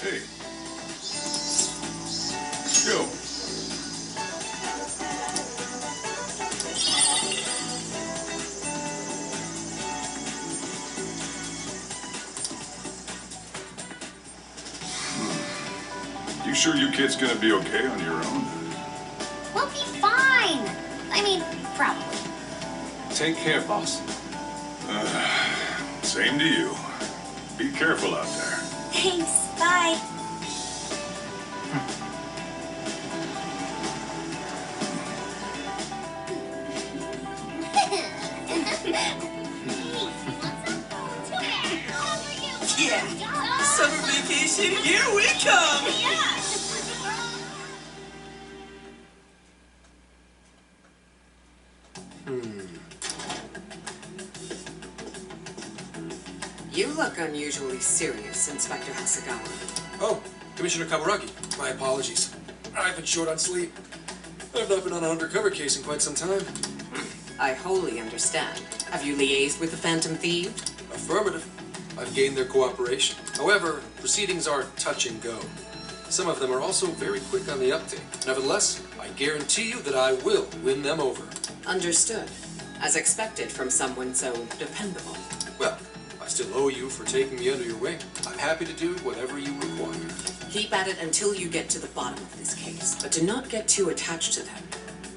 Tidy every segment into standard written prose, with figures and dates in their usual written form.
Hey. Go. You sure you kids gonna be okay on your own? We'll be fine. I mean, probably. Take care, boss. Same to you. Be careful out there. Thanks. Bye. Yeah. Summer vacation, here we come. You look unusually serious, Inspector Hasegawa. Oh, Commissioner Kaburagi. My apologies. I've been short on sleep. I've not been on an undercover case in quite some time. I wholly understand. Have you liaised with the Phantom Thieves? Affirmative. I've gained their cooperation. However, proceedings are touch and go. Some of them are also very quick on the uptake. Nevertheless, I guarantee you that I will win them over. Understood. As expected from someone so dependable. Well, I still owe you for taking me under your wing. I'm happy to do whatever you require. Keep at it until you get to the bottom of this case, but do not get too attached to them.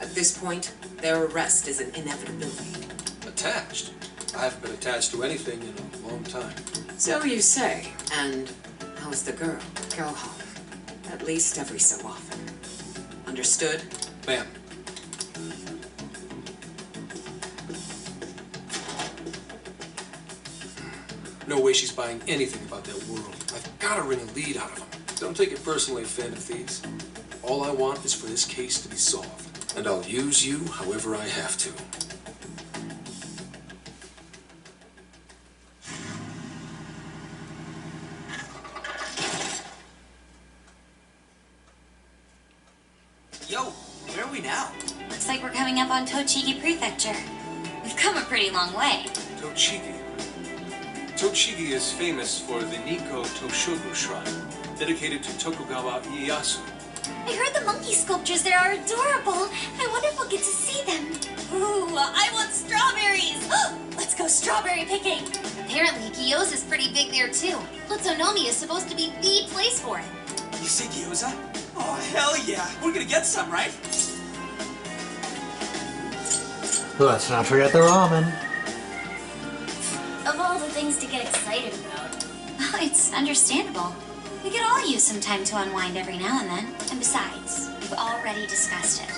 At this point, their arrest is an inevitability. Attached? I haven't been attached to anything in a long time. So you say. And how's the girl? Go home. At least every so often. Understood? Ma'am. No way she's buying anything about that world. I've got to wring a lead out of them. Don't take it personally, Phantom Thieves. All I want is for this case to be solved. And I'll use you however I have to. Yo, where are we now? Looks like we're coming up on Tochigi Prefecture. We've come a pretty long way. Tochigi. Tochigi is famous for the Nikko Toshogu Shrine, dedicated to Tokugawa Ieyasu. I heard the monkey sculptures there are adorable. I wonder if we'll get to see them. Ooh, I want strawberries. Let's go strawberry picking. Apparently, Gyoza is pretty big there too. Utsunomiya is supposed to be the place for it. You say gyoza? Oh, hell yeah. We're gonna get some, right? Let's not forget the ramen. Of all the things to get excited about, it's understandable. We could all use some time to unwind every now and then. And besides, we've already discussed it.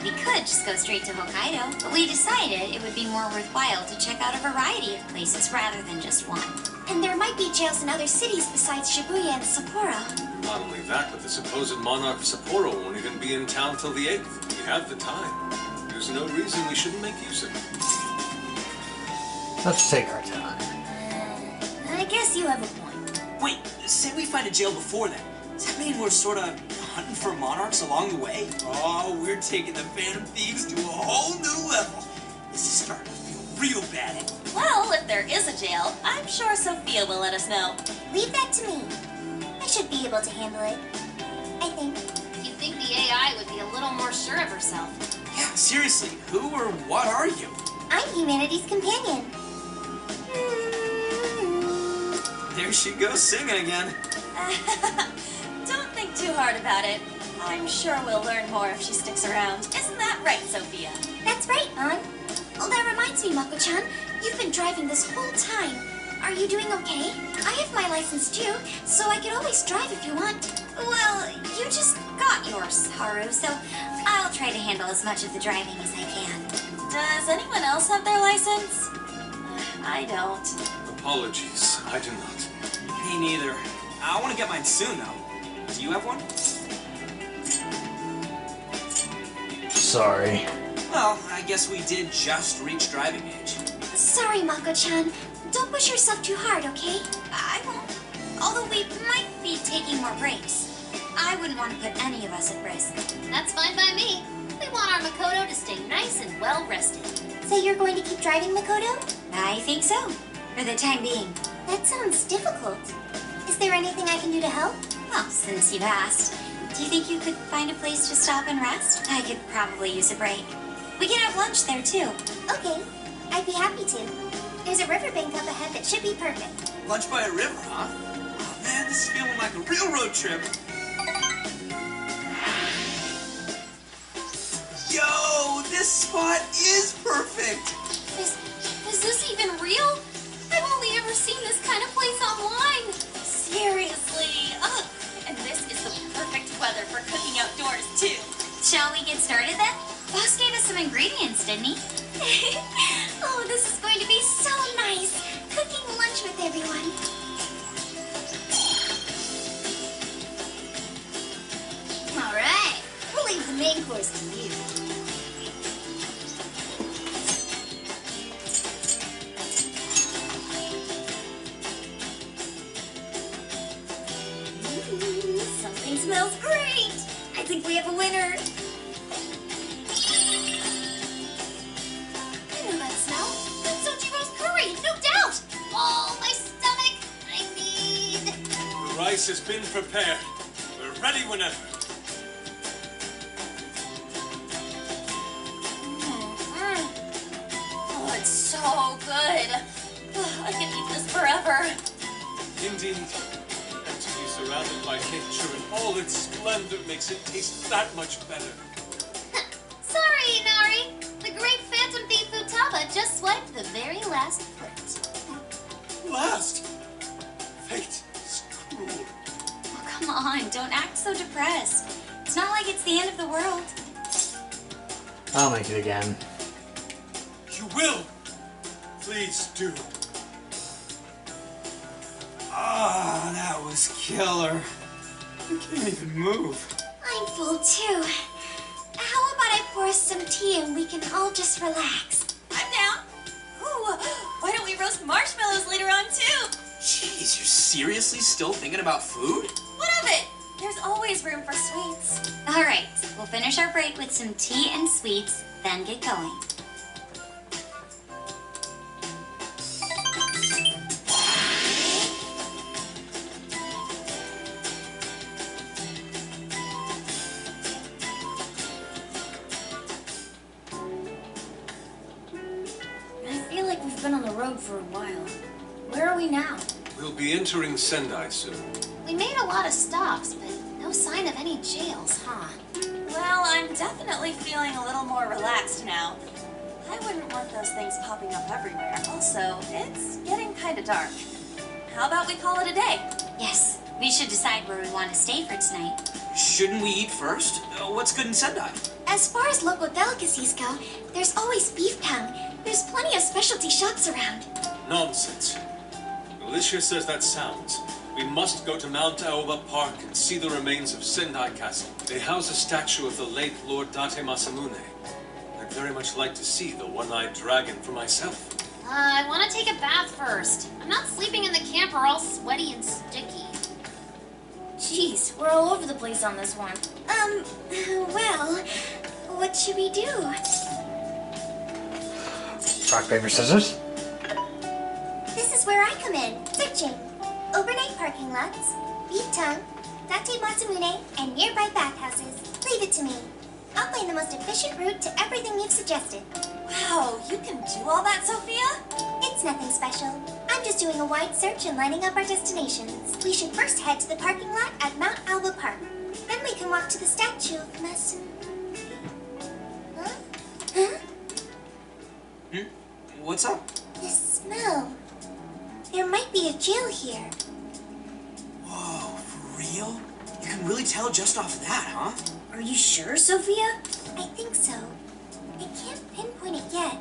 We could just go straight to Hokkaido, but we decided it would be more worthwhile to check out a variety of places rather than just one. And there might be jails in other cities besides Shibuya and Sapporo. Not only that, but the supposed monarch of Sapporo won't even be in town till the 8th. We have the time. There's no reason we shouldn't make use of it. Let's take our time. I guess you have a point. Wait, say we find a jail before that. Does that mean we're sort of hunting for monarchs along the way? Oh, we're taking the Phantom Thieves to a whole new level. This is starting to feel real bad. Well, if there is a jail, I'm sure Sophia will let us know. Leave that to me. I should be able to handle it. I think. You'd think the AI would be a little more sure of herself. Yeah, seriously, who or what are you? I'm humanity's companion. There she goes singing again. Don't think too hard about it. I'm sure we'll learn more if she sticks around. Isn't that right, Sophia? That's right, An. Oh, that reminds me, Mako-chan. You've been driving this whole time. Are you doing okay? I have my license too, so I could always drive if you want. Well, you just got yours, Haru, so I'll try to handle as much of the driving as I can. Does anyone else have their license? I don't. Apologies, I do not. Me neither. I want to get mine soon, though. Do you have one? Sorry. Well, I guess we did just reach driving age. Sorry, Mako-chan. Don't push yourself too hard, okay? I won't. Although we might be taking more breaks. I wouldn't want to put any of us at risk. That's fine by me. We want our Makoto to stay nice and well rested. So you're going to keep driving, Makoto? I think so. For the time being. That sounds difficult. Is there anything I can do to help? Well, since you've asked, do you think you could find a place to stop and rest? I could probably use a break. We can have lunch there, too. Okay, I'd be happy to. There's a riverbank up ahead that should be perfect. Lunch by a river, huh? Oh man, this is feeling like a real road trip. Yo, this spot is perfect. Is this even real? I've only ever seen this kind of place online. Seriously. Ugh. And this is the perfect weather for cooking outdoors, too. Shall we get started then? Boss gave us some ingredients, didn't he? Oh, this is going to be so nice. Cooking lunch with everyone. All right, we'll leave the main course to you. Something smells great. I think we have a winner. I know that smell. That's Sojiro's curry, no doubt. Oh, my stomach. I need... The rice has been prepared. We're ready whenever. Oh, it's so good. Ugh, I can eat this forever. Indeed. And to be surrounded by nature in all its splendor makes it taste that much better. Sorry, Inari. The great Phantom Thief Futaba just swiped the very last foot. Last! Fate is cruel. Oh, come on, don't act so depressed. It's not like it's the end of the world. I'll make it again. You will! Please do. Ah, that was killer. I can't even move. I'm full too. How about I pour us some tea and we can all just relax? I'm down. Ooh, why don't we roast marshmallows later on, too? Jeez, you're seriously still thinking about food? What of it? There's always room for sweets. All right, we'll finish our break with some tea and sweets, then get going. I feel like we've been on the road for a while. Where are we now? We'll be entering Sendai soon. We made a lot of stops, but no sign of any jails, huh? Well, I'm definitely feeling a little more relaxed now. I wouldn't want those things popping up everywhere. Also, it's getting kind of dark. How about we call it a day? Yes, we should decide where we want to stay for tonight. Shouldn't we eat first? What's good in Sendai? As far as local delicacies go, there's always Beef Town. There's plenty of specialty shops around. Nonsense. Delicious as that sounds, we must go to Mount Aoba Park and see the remains of Sendai Castle. They house a statue of the late Lord Date Masamune. I'd very much like to see the one-eyed dragon for myself. I want to take a bath first. I'm not sleeping in the camper all sweaty and sticky. Jeez, we're all over the place on this one. Well, what should we do? Rock, paper, scissors? This is where I come in, searching. Overnight parking lots, Beef Town, Date Masamune, and nearby bathhouses. Leave it to me. I'll find the most efficient route to everything you've suggested. Wow, you can do all that, Sophia? It's nothing special. I'm just doing a wide search and lining up our destinations. We should first head to the parking lot at Mount Aoba Park. Then we can walk to the statue of Masamune. Huh? Huh? What's up? This smell. There might be a jail here. Whoa, for real? You can really tell just off that, huh? Are you sure, Sophia? I think so. I can't pinpoint it yet,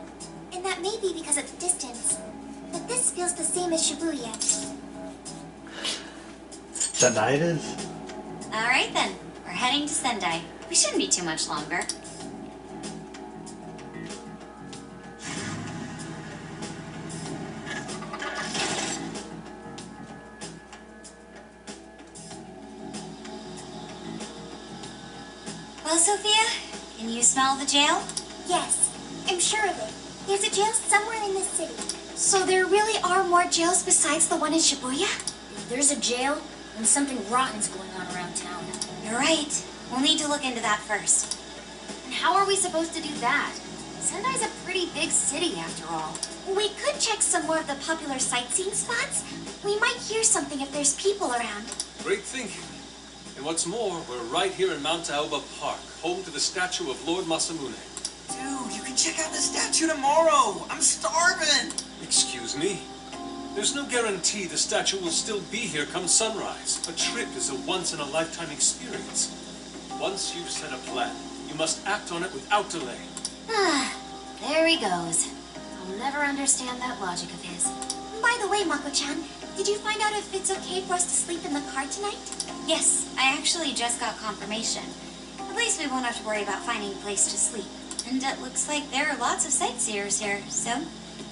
and that may be because of the distance. But this feels the same as Shibuya. Sendai it is. All right then, we're heading to Sendai. We shouldn't be too much longer. Well, Sophia, can you smell the jail? Yes, I'm sure of it. There's a jail somewhere in this city. So there really are more jails besides the one in Shibuya? If there's a jail, and something rotten's going on around town. You're right. We'll need to look into that first. And how are we supposed to do that? Sendai's a pretty big city, after all. We could check some more of the popular sightseeing spots. We might hear something if there's people around. Great thinking. And what's more, we're right here in Mount Aoba Park, home to the statue of Lord Masamune. Dude, you can check out the statue tomorrow. I'm starving. Excuse me? There's no guarantee the statue will still be here come sunrise. A trip is a once-in-a-lifetime experience. Once you've set a plan, you must act on it without delay. There he goes. I'll never understand that logic of his. By the way, Mako-chan, did you find out if it's okay for us to sleep in the car tonight? Yes, I actually just got confirmation. At least we won't have to worry about finding a place to sleep. And it looks like there are lots of sightseers here, so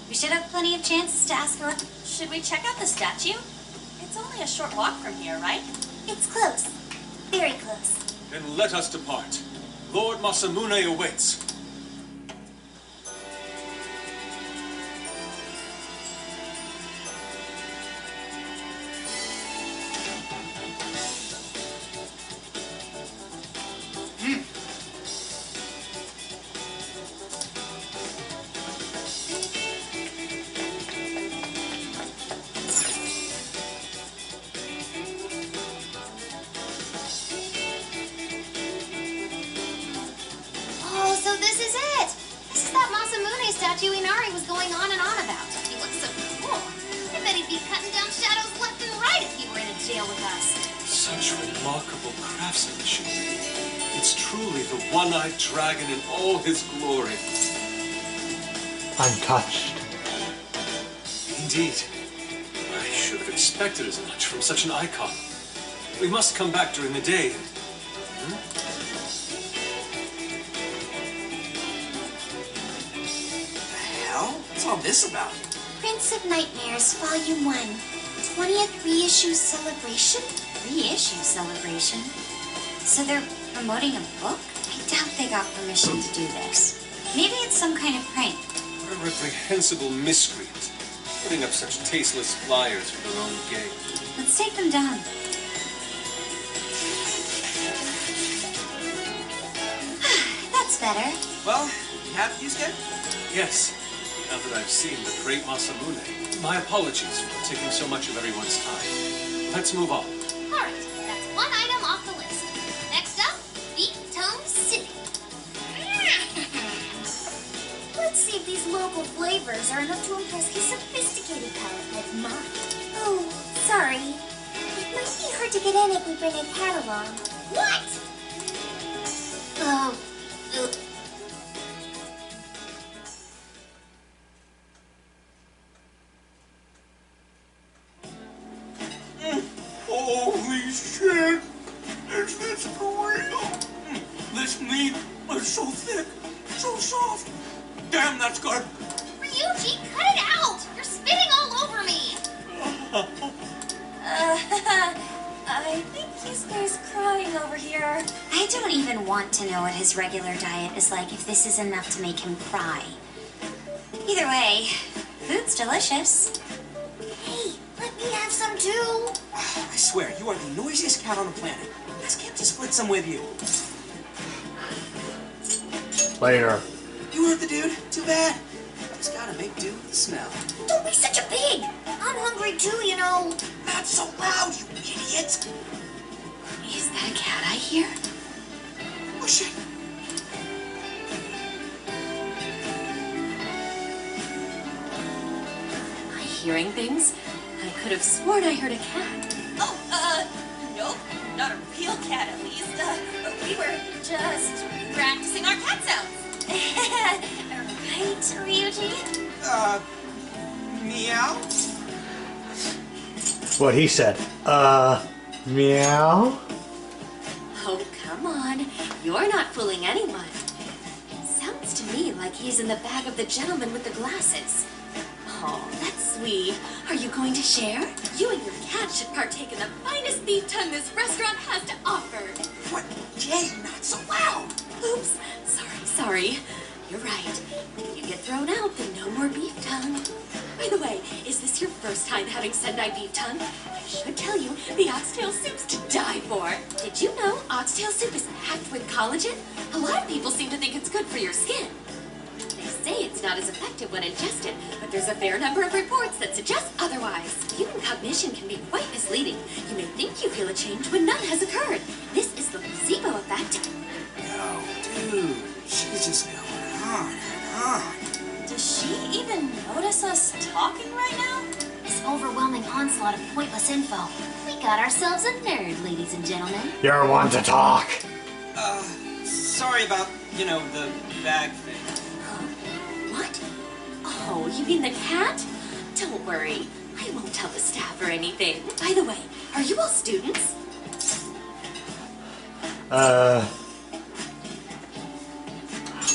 we should have plenty of chances to ask her. Should we check out the statue? It's only a short walk from here, right? It's close. Very close. Then let us depart. Lord Masamune awaits. Oh, so this is it! This is that Masamune statue Inari was going on and on about. He looks so cool. I bet he'd be cutting down shadows left and right if he were in a jail with us. Such remarkable craftsmanship. It's truly the one-eyed dragon in all his glory. Untouched. Indeed. I should have expected as much from such an icon. We must come back during the day. What's all this about? Prince of Nightmares, Volume 1. 20th reissue celebration? Reissue celebration? So they're promoting a book? I doubt they got permission to do this. Maybe it's some kind of prank. What a reprehensible miscreant. Putting up such tasteless flyers for their own gain. Let's take them down. That's better. Well, you happy, Yusuke? Yes. Now that I've seen the great Masamune, my apologies for taking so much of everyone's time. Let's move on. Alright, that's one item off the list. Next up, Beef Tongue City. Let's see if these local flavors are enough to impress his sophisticated palate like mine. Oh, sorry. It might be hard to get in if we bring a cat along. What? Holy shit! Is this for real? This meat is so thick, so soft. Damn, that's good. Ryuji, cut it out! You're spitting all over me! I think Yusuke's crying over here. I don't even want to know what his regular diet is like if this is enough to make him cry. Either way, food's delicious. Hey, let me have some too. I swear, you are the noisiest cat on the planet. Ask him to split some with you. Later. You heard the dude? Too bad. Just gotta make do with the smell. Don't be such a pig. I'm hungry too, you know. Not so loud, you idiot! Is that a cat I hear? Oh shit! Am I hearing things? I could have sworn I heard a cat. Oh, nope. Not a real cat, at least. We were just practicing our cat sounds. Right, Ryuji? Meow? What he said. Meow? Oh, come on. You're not fooling anyone. Sounds to me like he's in the bag of the gentleman with the glasses. Oh, that's sweet. Are you going to share? You and your cat should partake in the finest beef tongue this restaurant has to offer. What? Jay, not so loud! Oops. Sorry. You're right. If you get thrown out, then no more beef tongue. By the way, is this your first time having Sendai beef tongue? I should tell you, the oxtail soup's to die for. Did you know oxtail soup is packed with collagen? A lot of people seem to think it's good for your skin. They say it's not as effective when ingested, but there's a fair number of reports that suggest otherwise. Human cognition can be quite misleading. You may think you feel a change when none has occurred. This is the placebo effect. Yo, dude, she's just going on and on. Does she even notice us talking right now? This overwhelming onslaught of pointless info. We got ourselves a nerd, ladies and gentlemen. You're one to talk. Sorry about, the bag thing. What? Oh, you mean the cat? Don't worry. I won't tell the staff or anything. By the way, are you all students?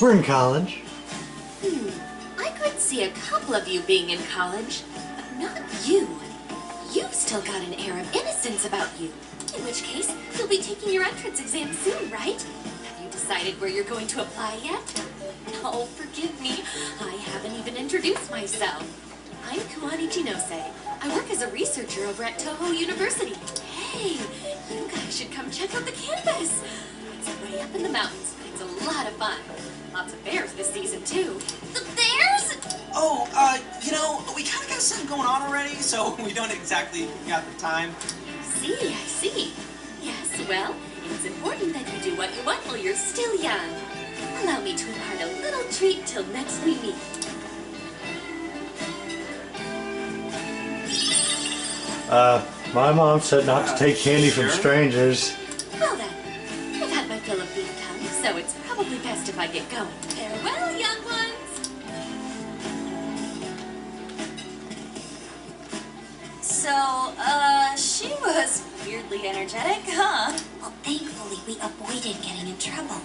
We're in college. I could see a couple of you being in college, but not you. You've still got an air of innocence about you. In which case, you'll be taking your entrance exam soon, right? Have you decided where you're going to apply yet? Oh, forgive me. I haven't even introduced myself. I'm Kuani Chinose. I work as a researcher over at Toho University. Hey, you guys should come check out the campus. It's way up in the mountains, but it's a lot of fun. Lots of bears this season, too. The bears? Oh, we kind of got something going on already, so we don't exactly got the time. I see. Yes, well, it's important that you do what you want while you're still young. Allow me to impart a little treat till next we meet. My mom said not to take candy from strangers. Well then, I've had my fill of beef tongue, so it's probably best if I get going. Farewell, young ones! So, she was weirdly energetic, huh? Well, thankfully, we avoided getting in trouble.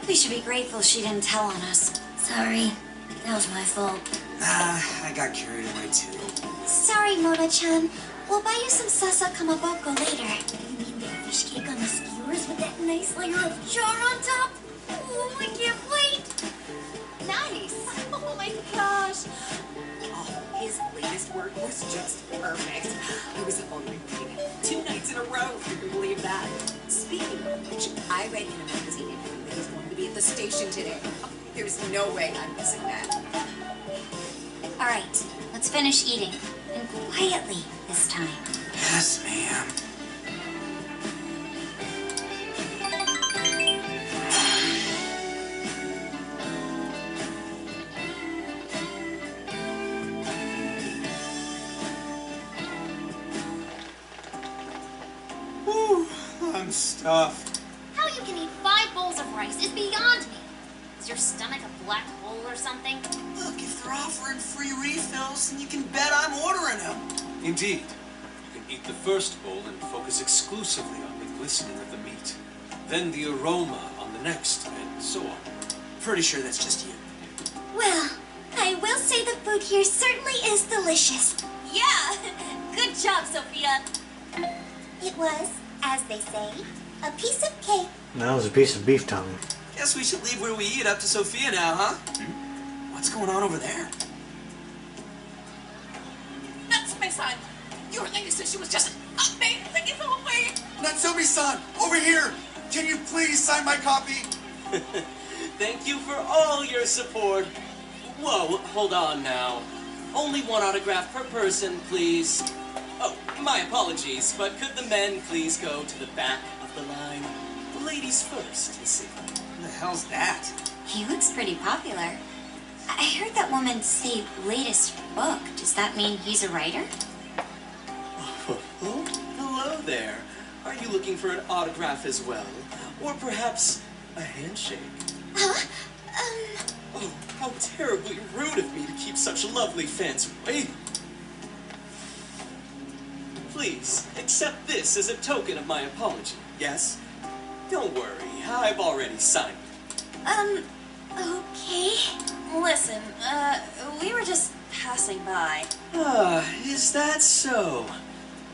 We should be grateful she didn't tell on us. Sorry, that was my fault. I got carried away too. Sorry, Mona-chan. We'll buy you some sasa kamaboko later. You mean the fish cake on the skewers with that nice layer of char on top? Oh, I can't wait! Nice! Oh my gosh! Oh, his latest work was just perfect. I was up all night reading it. 2 nights in a row, if you can believe that. Speaking of which, I read in a magazine interview that he's going to be at the station today. Oh, there's no way I'm missing that. All right, let's finish eating. And quietly this time. Yes, ma'am. Whew, I'm stuffed. How you can eat 5 bowls of rice is beyond me. Is your stomach a black hole or something? Look, if they're offering free refills, then you can bet I'm ordering them. Indeed. You can eat the first bowl and focus exclusively on the glistening of the meat. Then the aroma on the next, and so on. Pretty sure that's just you. Well, I will say the food here certainly is delicious. Yeah! Good job, Sophia. It was, as they say, a piece of cake. That was a piece of beef tongue. Guess we should leave where we eat up to Sophia now, huh? What's going on over there? That's my son! Your lady said she was just amazing in the way! Natsumi-san, over here! Can you please sign my copy? Thank you for all your support. Whoa, hold on now. Only 1 autograph per person, please. Oh, my apologies, but could the men please go to the back of the line? The ladies first, you see. What the hell's that? He looks pretty popular. I heard that woman say latest book. Does that mean he's a writer? Oh, hello there. Are you looking for an autograph as well? Or perhaps a handshake? Huh? Oh, how terribly rude of me to keep such lovely fans waiting. Please, accept this as a token of my apology, yes? Don't worry, I've already signed it. Okay. Listen, we were just passing by. Ah, is that so?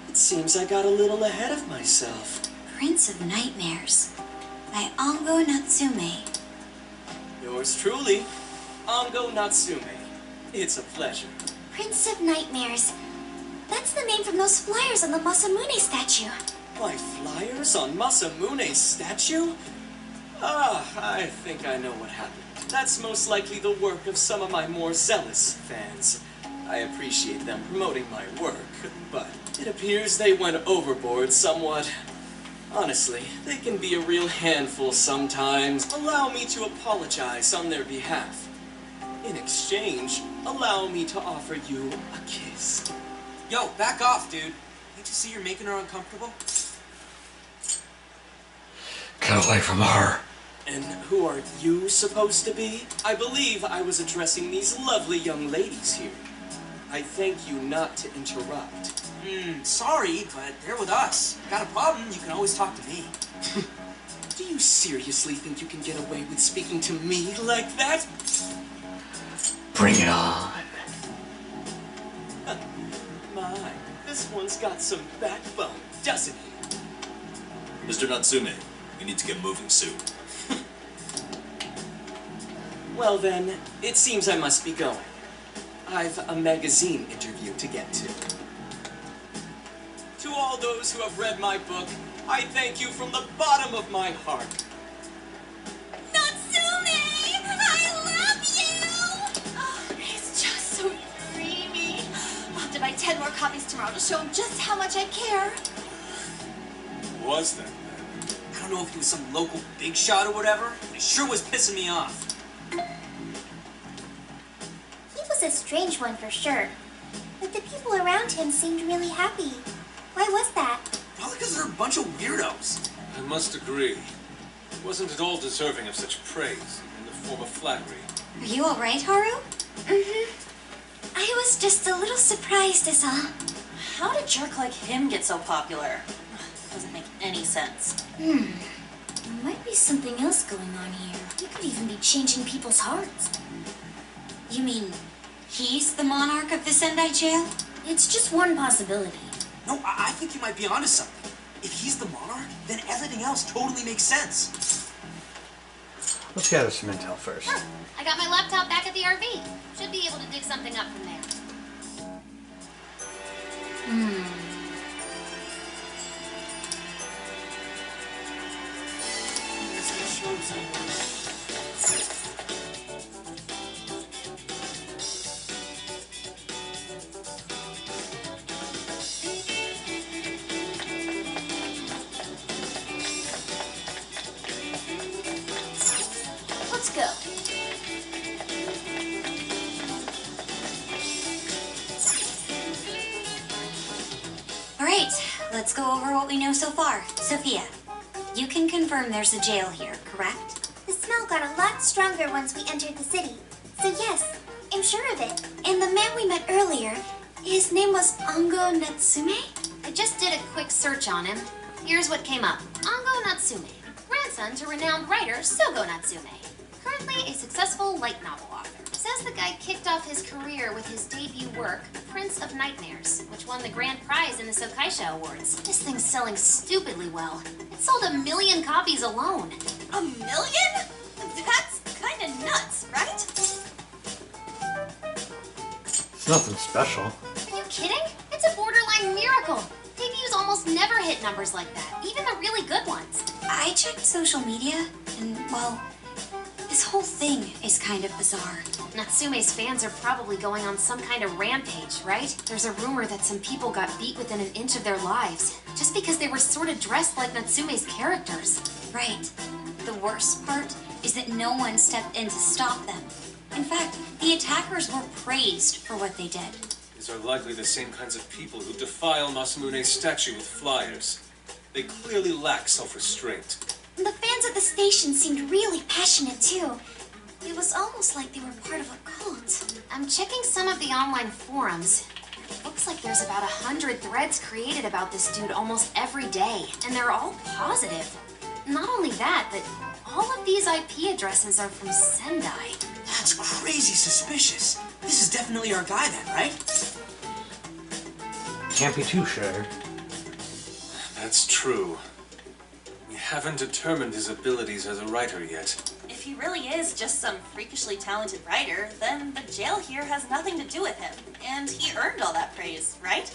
It seems I got a little ahead of myself. Prince of Nightmares by Ango Natsume. Yours truly, Ango Natsume. It's a pleasure. Prince of Nightmares. That's the name from those flyers on the Masamune statue. My flyers on Masamune's statue? Ah, I think I know what happened. That's most likely the work of some of my more zealous fans. I appreciate them promoting my work, but it appears they went overboard somewhat. Honestly, they can be a real handful sometimes. Allow me to apologize on their behalf. In exchange, allow me to offer you a kiss. Yo, back off, dude. Can't you see you're making her uncomfortable? Get away from her. And who are you supposed to be? I believe I was addressing these lovely young ladies here. I thank you not to interrupt. Sorry, but they're with us. Got a problem, you can always talk to me. Do you seriously think you can get away with speaking to me like that? Bring it on. My, this one's got some backbone, doesn't he? Mr. Natsume, we need to get moving soon. Well then, it seems I must be going. I've a magazine interview to get to. To all those who have read my book, I thank you from the bottom of my heart. Natsume! I love you! Oh, he's just so dreamy. I'll have to buy 10 more copies tomorrow to show him just how much I care. Who was that? I don't know if he was some local big shot or whatever, but he sure was pissing me off. He was a strange one for sure. But the people around him seemed really happy. Why was that? Probably because they're a bunch of weirdos. I must agree. He wasn't at all deserving of such praise, in the form of flattery. Are you alright, Haru? I was just a little surprised is all. How did a jerk like him get so popular? Doesn't make any sense. There might be something else going on here. He could even be changing people's hearts. You mean he's the monarch of the Sendai jail? It's just one possibility. No, I think you might be onto something. If he's the monarch, then everything else totally makes sense. Let's gather some intel first. I got my laptop back at the RV. Should be able to dig something up from there. Let's go. Alright, let's go over what we know so far. Sophia, you can confirm there's a jail here, correct? The smell got a lot stronger once we entered the city. So yes, I'm sure of it. And the man we met earlier, his name was Ango Natsume? I just did a quick search on him. Here's what came up. Ango Natsume, grandson to renowned writer Sogo Natsume. Currently a successful light novel author. Says the guy kicked off his career with his debut work, Prince of Nightmares, which won the grand prize in the Sokaisha Awards. This thing's selling stupidly well. It sold 1 million copies alone. 1 million? That's kind of nuts, right? It's nothing special. Are you kidding? It's a borderline miracle. Debuts almost never hit numbers like that, even the really good ones. I checked social media, and, well, this whole thing is kind of bizarre. Natsume's fans are probably going on some kind of rampage, right? There's a rumor that some people got beat within an inch of their lives, just because they were sort of dressed like Natsume's characters. Right. The worst part is that no one stepped in to stop them. In fact, the attackers were praised for what they did. These are likely the same kinds of people who defile Masamune's statue with flyers. They clearly lack self-restraint. The fans at the station seemed really passionate too. It was almost like they were part of a cult. I'm checking some of the online forums. Looks like there's about 100 threads created about this dude almost every day, and they're all positive. Not only that, but all of these IP addresses are from Sendai. That's crazy suspicious. This is definitely our guy then, right? Can't be too sure. That's true. We haven't determined his abilities as a writer yet. If he really is just some freakishly talented writer, then the jail here has nothing to do with him. And he earned all that praise, right?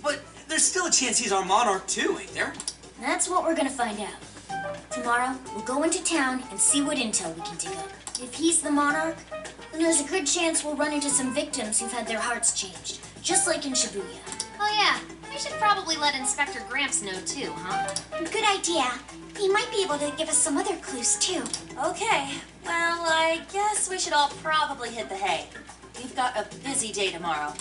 But there's still a chance he's our monarch too, ain't there? That's what we're gonna find out. Tomorrow, we'll go into town and see what intel we can dig up. If he's the monarch, then there's a good chance we'll run into some victims who've had their hearts changed, just like in Shibuya. Oh yeah, we should probably let Inspector Gramps know too, huh? Good idea. He might be able to give us some other clues, too. Okay, well, I guess we should all probably hit the hay. We've got a busy day tomorrow.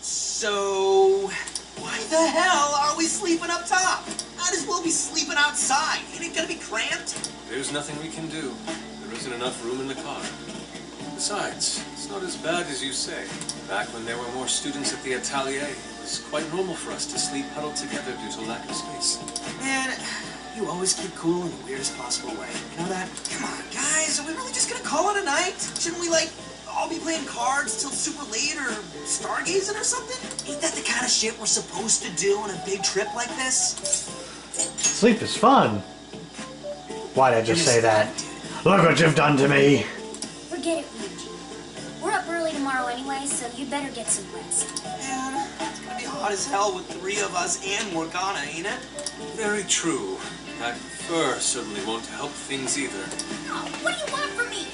So, why the hell are we sleeping up top? Might as well be sleeping outside. Ain't it gonna be cramped? There's nothing we can do. There isn't enough room in the car. Besides, it's not as bad as you say. Back when there were more students at the atelier, it was quite normal for us to sleep huddled together due to lack of space. Man, you always keep cool in the weirdest possible way. You know that? Come on, guys, are we really just gonna call it a night? Shouldn't we, like, all be playing cards till super late or stargazing or something? Ain't that the kind of shit we're supposed to do on a big trip like this? Sleep is fun. Why'd I just say that? Look what you've done to me. Forget it, Ryuji. We're up early tomorrow anyway, so you better get some rest. Man, it's gonna be hot as hell with 3 of us and Morgana, ain't it? Very true. That fur certainly won't help things either. Oh, what do you want from me?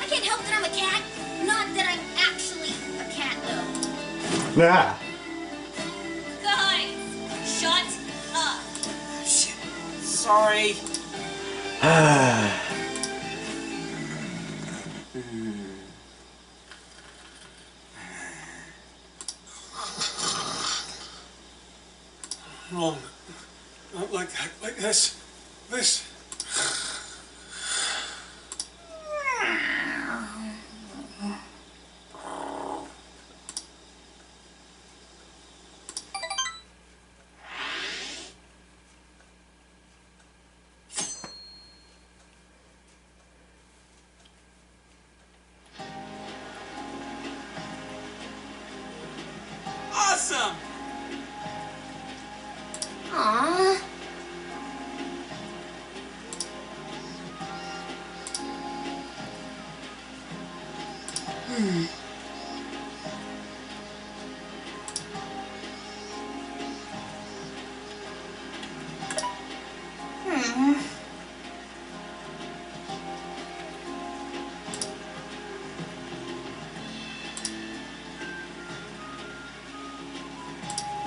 I can't help that I'm a cat. Not that I'm actually a cat, though. Yeah. Guys, shut up. Shit. Sorry. Wrong. Not like that. Like this. This. Awesome! Aww.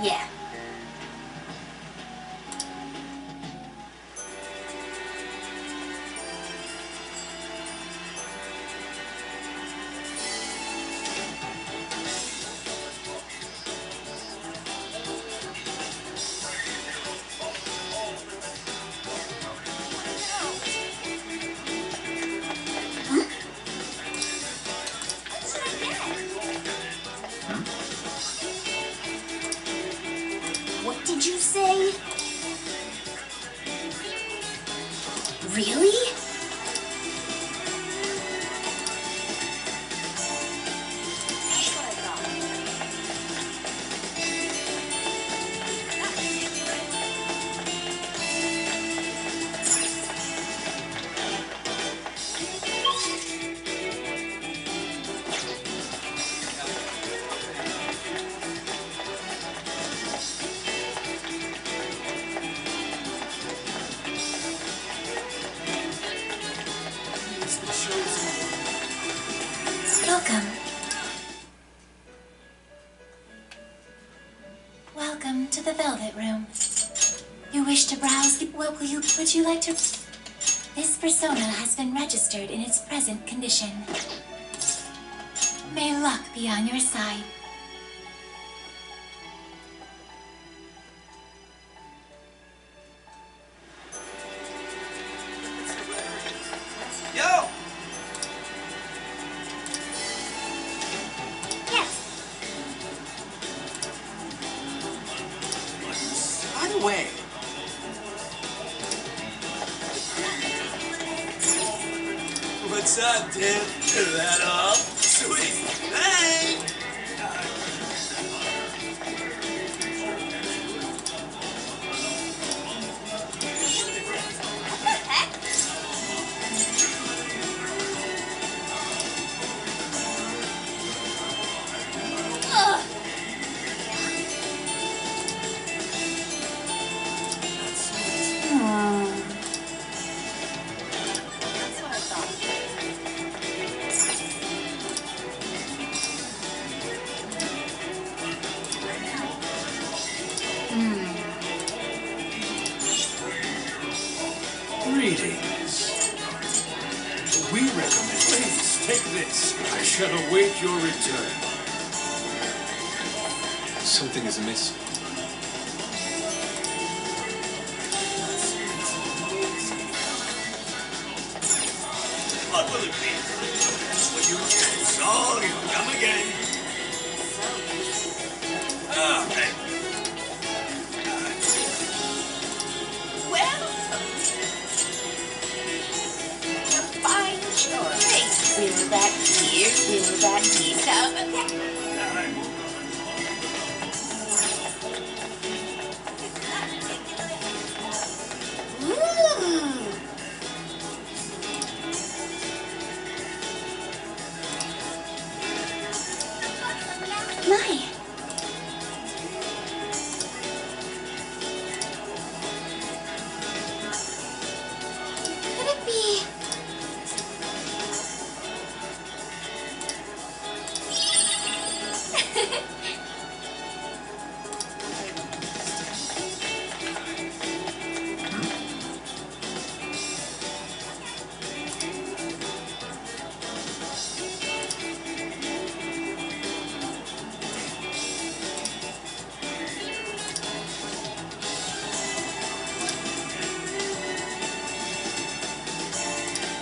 Yeah. What did you say? Really? That's what I thought. Welcome. Welcome to the Velvet Room. You wish to browse? Would you like to? This persona has been registered in its present condition. May luck be on your side. Yo! By the way, what's up, dude? Is that up? Sweet. Hey! Greetings. We recommend. Please, take this. I shall await your return. Something is amiss. What will it be? Will you choose? Oh, you come again. Ah, thank you. Fine choice. Will that here, will that here. My. Could it be?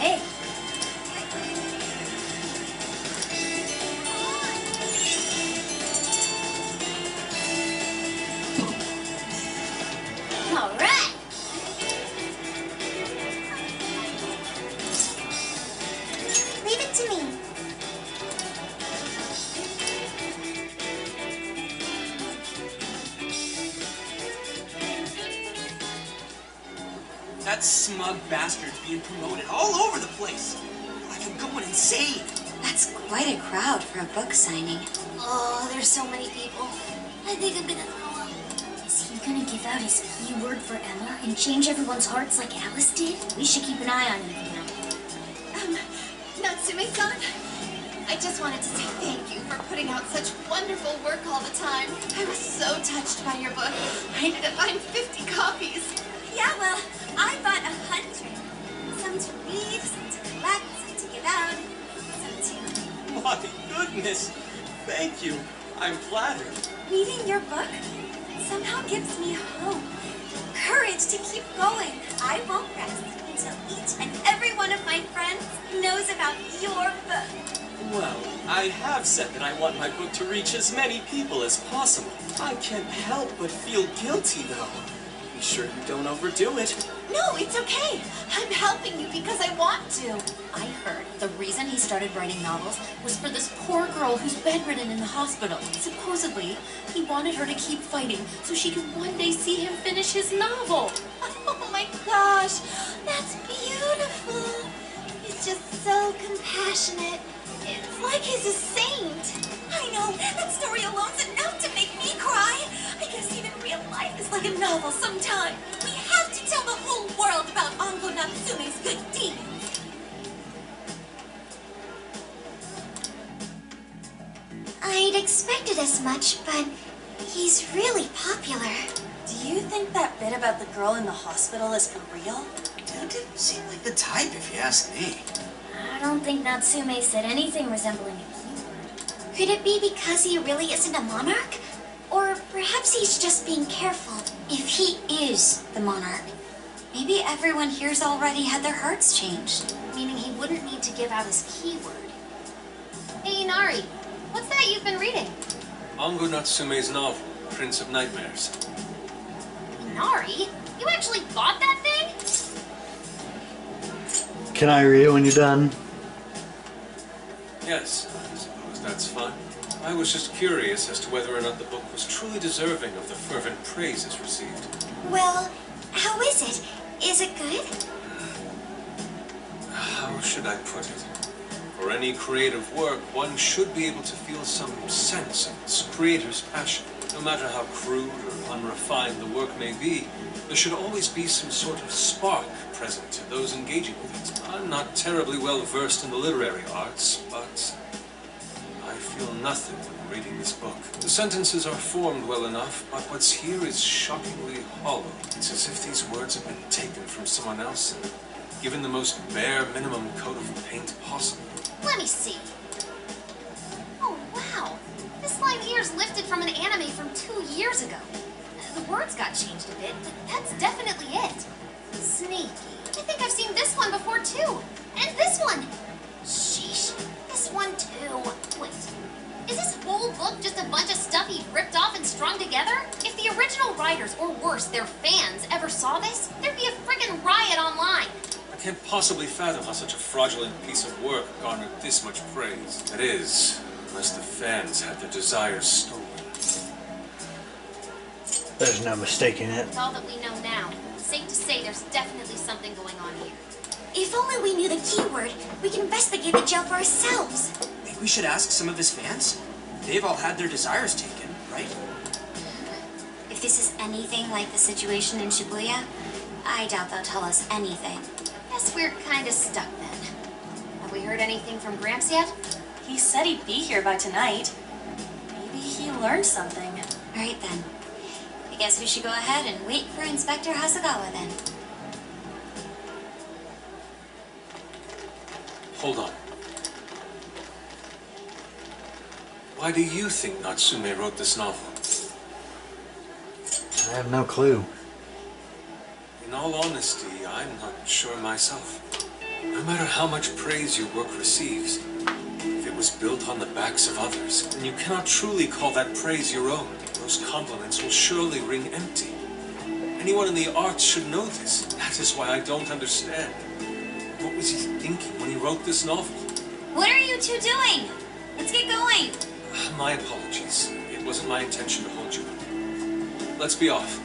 Hey, All right. Leave it to me. That smug bastard's being promoted all over the place. Like I'm going insane. That's quite a crowd for a book signing. Oh, there's so many people. I think I'm gonna throw up. Is he gonna give out his P-word for Emma and change everyone's hearts like Alice did? We should keep an eye on him now. Natsume-san, I just wanted to say thank you for putting out such wonderful work all the time. I was so touched by your book. I ended up buying 50 copies. yeah, well, I bought 100. Some to read, some to collect, some to give out, some to... My goodness. Thank you. I'm flattered. Reading your book somehow gives me hope, courage to keep going. I won't rest until each and every one of my friends knows about your book. Well, I have said that I want my book to reach as many people as possible. I can't help but feel guilty, though. Be sure you don't overdo it. No, it's okay. I'm helping you because I want to. I heard the reason he started writing novels was for this poor girl who's bedridden in the hospital. Supposedly, he wanted her to keep fighting so she could one day see him finish his novel. Oh my gosh, that's beautiful. He's just so compassionate. It's like he's a saint. I know, that story alone's enough to make me cry. I guess even real life is like a novel sometime. We have to tell the whole world about Ango Natsume's good deeds. I'd expected as much, but he's really popular. Do you think that bit about the girl in the hospital is for real? Dude didn't seem like the type, if you ask me. I don't think Natsume said anything resembling a keyword. Could it be because he really isn't a monarch? Or perhaps he's just being careful. If he is the monarch, maybe everyone here's already had their hearts changed. Meaning he wouldn't need to give out his keyword. Hey, Inari, what's that you've been reading? Ango Natsume's novel, Prince of Nightmares. Inari? You actually bought that thing? Can I read it when you're done? Yes, I suppose that's fine. I was just curious as to whether or not the book was truly deserving of the fervent praise it's received. Well, how is it? Is it good? How should I put it? For any creative work, one should be able to feel some sense of its creator's passion. No matter how crude or unrefined the work may be, there should always be some sort of spark present to those engaging with it. I'm not terribly well versed in the literary arts, but I feel nothing when reading this book. The sentences are formed well enough, but what's here is shockingly hollow. It's as if these words have been taken from someone else and given the most bare minimum coat of paint possible. Let me see. Oh, wow. This line here is lifted from an anime from 2 years ago. The words got changed a bit, but that's definitely it. Sneaky. I think I've seen this one before, too. And this one. Sheesh. This one, too. Wait. Is this whole book just a bunch of stuff he ripped off and strung together? If the original writers, or worse, their fans, ever saw this, there'd be a friggin' riot online. I can't possibly fathom how such a fraudulent piece of work garnered this much praise. That is, unless the fans had their desires stolen. There's no mistaking it. It's all that we know now. Safe to say there's definitely something going on here. If only we knew the keyword, we can investigate the jail for ourselves. Maybe we should ask some of his fans? They've all had their desires taken, right? If this is anything like the situation in Shibuya, I doubt they'll tell us anything. Guess we're kinda stuck then. Have we heard anything from Gramps yet? He said he'd be here by tonight. Maybe he learned something. All right then. I guess we should go ahead and wait for Inspector Hasagawa then. Hold on. Why do you think Natsume wrote this novel? I have no clue. In all honesty, I'm not sure myself. No matter how much praise your work receives, if it was built on the backs of others, then you cannot truly call that praise your own. Those compliments will surely ring empty. Anyone in the arts should know this. That is why I don't understand. What was he thinking when he wrote this novel? What are you two doing? Let's get going. My apologies. It wasn't my intention to hold you up. Let's be off.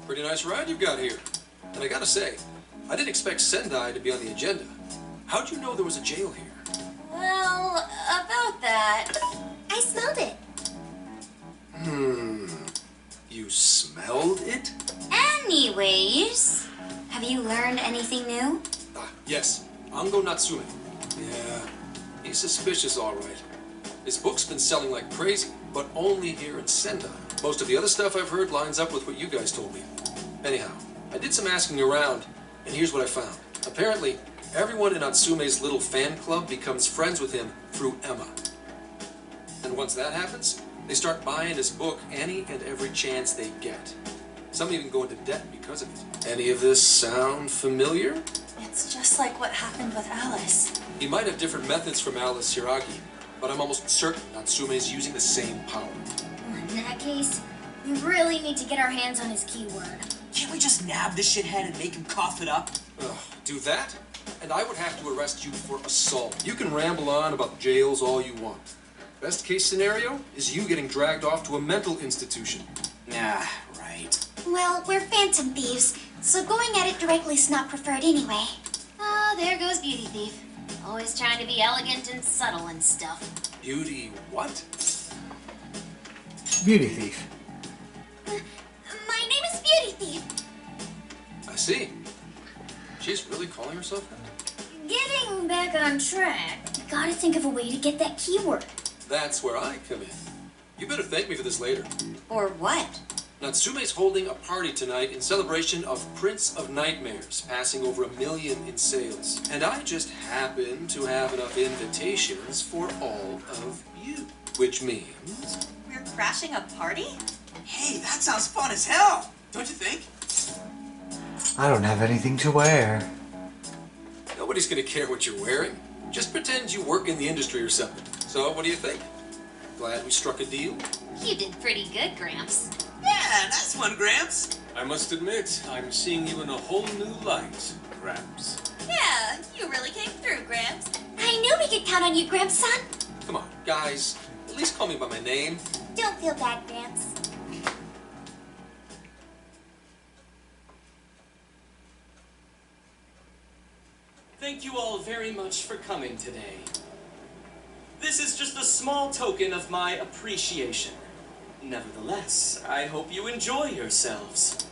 Pretty nice ride you've got here. And I gotta say, I didn't expect Sendai to be on the agenda. How'd you know there was a jail here? Well, about that. I smelled it. You smelled it? Anyways, have you learned anything new? Yes. Ango Natsume. Yeah, he's suspicious, all right. His book's been selling like crazy, but only here in Sendai. Most of the other stuff I've heard lines up with what you guys told me. Anyhow, I did some asking around, and here's what I found. Apparently, everyone in Natsume's little fan club becomes friends with him through Emma. And once that happens, they start buying his book any and every chance they get. Some even go into debt because of it. Any of this sound familiar? It's just like what happened with Alice. He might have different methods from Alice Hiragi, but I'm almost certain Natsume is using the same power. In that case, we really need to get our hands on his keyword. Can't we just nab this shithead and make him cough it up? Do that, and I would have to arrest you for assault. You can ramble on about jails all you want. Best case scenario is you getting dragged off to a mental institution. Nah, right. Well, we're phantom thieves, so going at it directly is not preferred anyway. Ah, there goes Beauty Thief. Always trying to be elegant and subtle and stuff. Beauty what? Beauty thief. My name is Beauty Thief. I see. She's really calling herself that? Getting back on track, we gotta think of a way to get that keyword. That's where I come in. You better thank me for this later. Or what? Natsume's holding a party tonight in celebration of Prince of Nightmares, passing over 1 million in sales. And I just happen to have enough invitations for all of you. Which means... We're crashing a party? Hey, that sounds fun as hell! Don't you think? I don't have anything to wear. Nobody's gonna care what you're wearing. Just pretend you work in the industry or something. So, what do you think? Glad we struck a deal? You did pretty good, Gramps. Yeah, nice one, Gramps. I must admit, I'm seeing you in a whole new light, Gramps. Yeah, you really came through, Gramps. I knew we could count on you, Gramps-son. Come on, guys. At least call me by my name. Don't feel bad, Gramps. Thank you all very much for coming today. This is just a small token of my appreciation. Nevertheless, I hope you enjoy yourselves.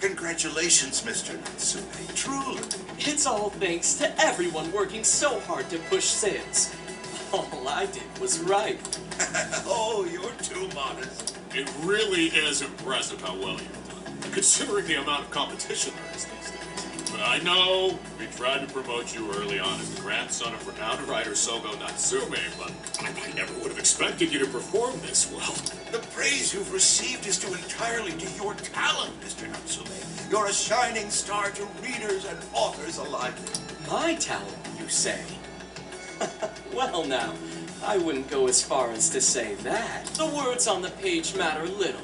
Congratulations, Mr. Natsume. Truly. It's all thanks to everyone working so hard to push sales. All I did was write. Oh, you're too modest. It really is impressive how well you've done, considering the amount of competition there is these days. But I know we tried to promote you early on as the grandson of renowned writer Sogo Natsume, but I never would have expected you to perform this well. The praise you've received is due entirely to your talent, Mr. Natsume. You're a shining star to readers and authors alike. My talent, you say? Well now, I wouldn't go as far as to say that. The words on the page matter little.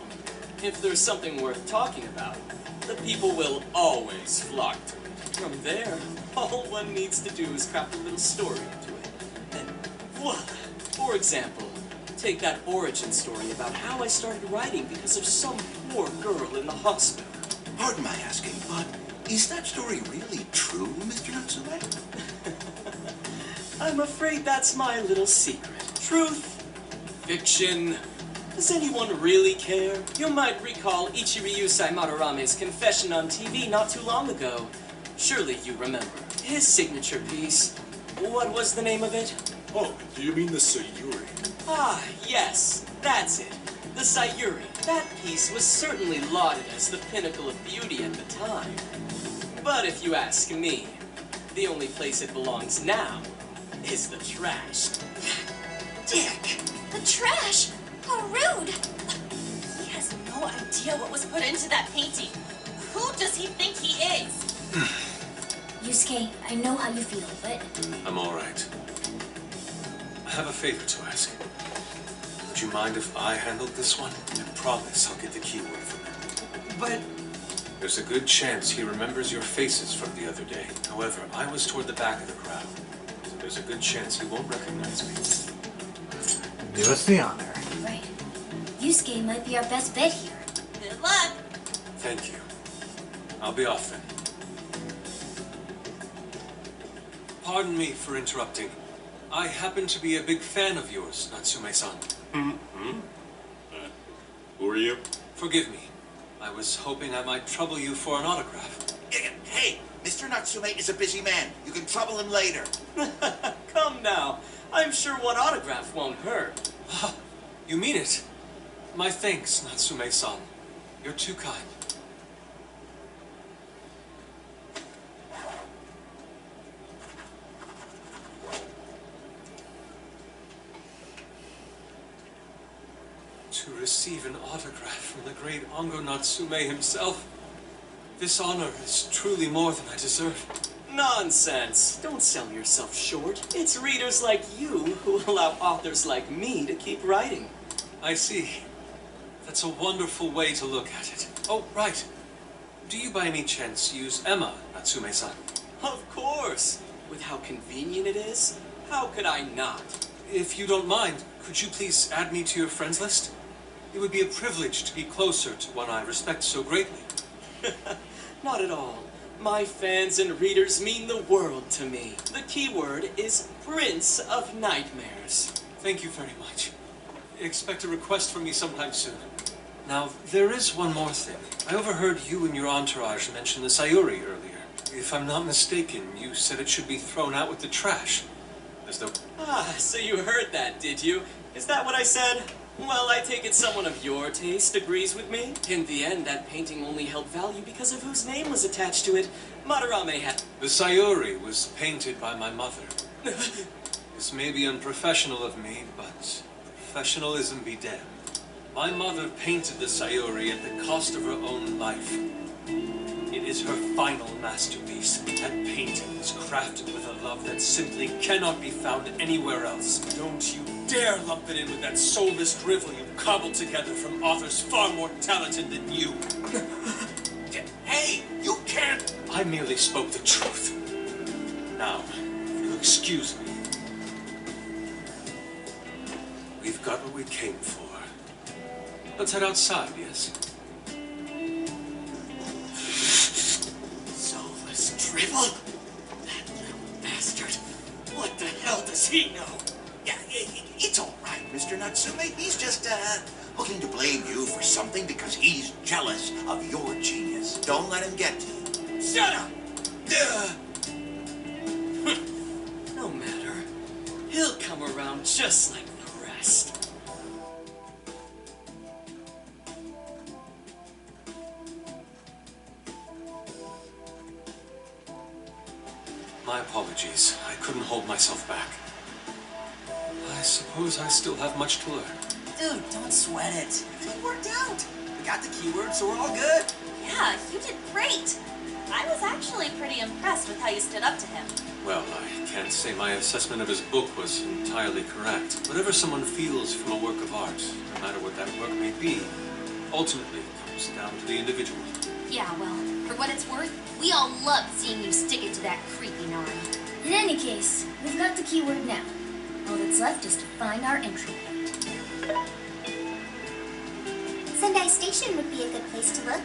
If there's something worth talking about, the people will always flock to it. From there, all one needs to do is craft a little story into it. And voila! For example, take that origin story about how I started writing because of some poor girl in the hospital. Pardon my asking, but is that story really true, Mr. Natsume? I'm afraid that's my little secret. Truth, fiction. Does anyone really care? You might recall Ichiriusai Madarame's confession on TV not too long ago. Surely you remember. His signature piece. What was the name of it? Oh, do you mean the Sayuri? Ah, yes, that's it. The Sayuri. That piece was certainly lauded as the pinnacle of beauty at the time. But if you ask me, the only place it belongs now is the trash. Dick! The trash? How rude! He has no idea what was put into that painting. Who does he think he is? Yusuke, I know how you feel, but... I'm all right. I have a favor to ask. Would you mind if I handled this one? I promise I'll get the keyword from him. But... There's a good chance he remembers your faces from the other day. However, I was toward the back of the crowd, so there's a good chance he won't recognize me. Do us the honor. Right. Yusuke might be our best bet here. Good luck! Thank you. I'll be off then. Pardon me for interrupting. I happen to be a big fan of yours, Natsume-san. Who are you? Forgive me. I was hoping I might trouble you for an autograph. Hey, Mr. Natsume is a busy man. You can trouble him later. Come now. I'm sure one autograph won't hurt. You mean it? My thanks, Natsume-san. You're too kind. To receive an autograph from the great Ongo Natsume himself, this honor is truly more than I deserve. Nonsense. Don't sell yourself short. It's readers like you who allow authors like me to keep writing. I see. That's a wonderful way to look at it. Oh, right. Do you by any chance use Emma, Natsume-san? Of course. With how convenient it is, how could I not? If you don't mind, could you please add me to your friends list? It would be a privilege to be closer to one I respect so greatly. Not at all. My fans and readers mean the world to me. The keyword is Prince of Nightmares. Thank you very much. Expect a request from me sometime soon. Now, there is one more thing. I overheard you and your entourage mention the Sayuri earlier. If I'm not mistaken, you said it should be thrown out with the trash. As though... Ah, so you heard that, did you? Is that what I said? Well, I take it someone of your taste agrees with me. In the end, that painting only held value because of whose name was attached to it. Madarame had... The Sayuri was painted by my mother. This may be unprofessional of me, but professionalism be damned. My mother painted the Sayuri at the cost of her own life. It is her final masterpiece. That painting was crafted with a love that simply cannot be found anywhere else. Don't you dare lump it in with that soulless drivel you cobbled together from authors far more talented than you. Hey, you can't... I merely spoke the truth. Now, if you'll excuse me. We've got what we came for. Let's head outside, yes? Soulless drivel? That little bastard. What the hell does he know? Yeah, it's all right, Mr. Natsume. He's just, looking to blame you for something because he's jealous of your genius. Don't let him get to you. Shut up! No matter. He'll come around just like the rest. My apologies. I couldn't hold myself back. I suppose I still have much to learn. Dude, don't sweat it. Everything worked out. We got the keywords, so we're all good. Yeah, you did great. I was actually pretty impressed with how you stood up to him. Well, I can't say my assessment of his book was entirely correct. Whatever someone feels from a work of art, no matter what that work may be, ultimately comes down to the individual. Yeah, well, for what it's worth, we all loved seeing you stick it to that creepy Nari. In any case, we've got the keyword now. All that's left is to find our entry point. Sendai Station would be a good place to look.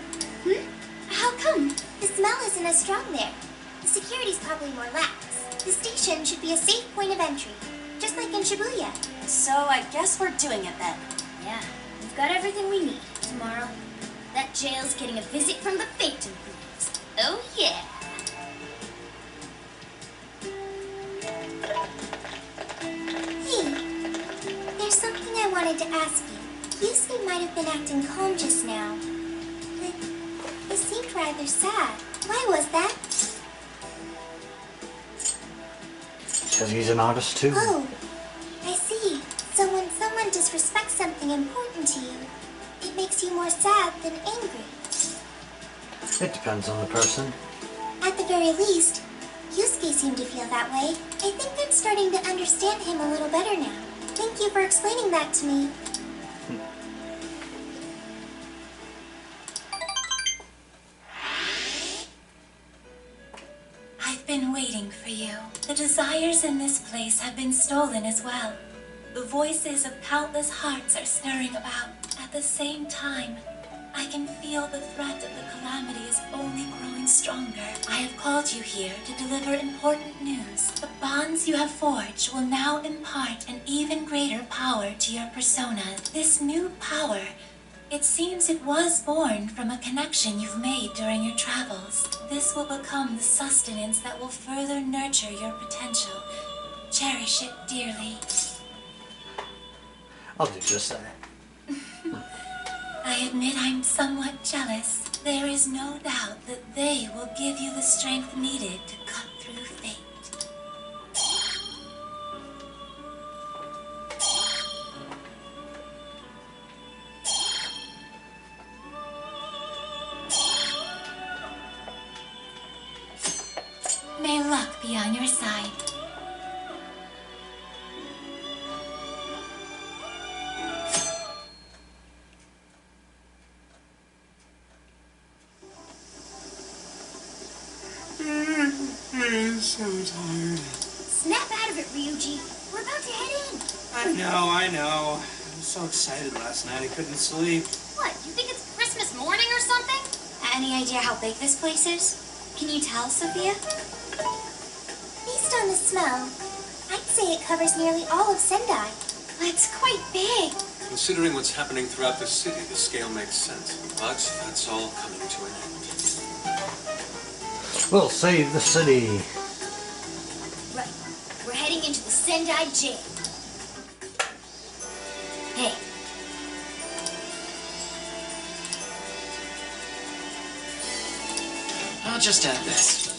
How come? The smell isn't as strong there. The security's probably more lax. The station should be a safe point of entry, just like in Shibuya. So I guess we're doing it then. Yeah, we've got everything we need. Tomorrow, that jail's getting a visit from the Phantom Thieves. Oh yeah! Hey, there's something I wanted to ask you. Yusuke might have been acting calm just now, but he seemed rather sad. Why was that? Because he's an artist too. Oh, I see. So when someone disrespects something important to you, it makes you more sad than angry. It depends on the person. At the very least, Yusuke seemed to feel that way. I think I'm starting to understand him a little better now. Thank you for explaining that to me. I've been waiting for you. The desires in this place have been stolen as well. The voices of countless hearts are stirring about. At the same time, I can feel the threat of the calamity is only growing stronger. I have called you here to deliver important news. The bonds you have forged will now impart an even greater power to your persona. This new power, it seems it was born from a connection you've made during your travels. This will become the sustenance that will further nurture your potential. Cherish it dearly. I'll do just that. I admit I'm somewhat jealous. There is no doubt that they will give you the strength needed to cut through fate. May luck be on your side. So tired. Snap out of it, Ryuji. We're about to head in. I know. I was so excited last night I couldn't sleep. What, you think it's Christmas morning or something? Any idea how big this place is? Can you tell, Sophia? Based on the smell, I'd say it covers nearly all of Sendai. It's quite big. Considering what's happening throughout the city, the scale makes sense. But that's all coming to an end. We'll save the city. Right. We're heading into the Sendai jail. Hey. I'll just add this.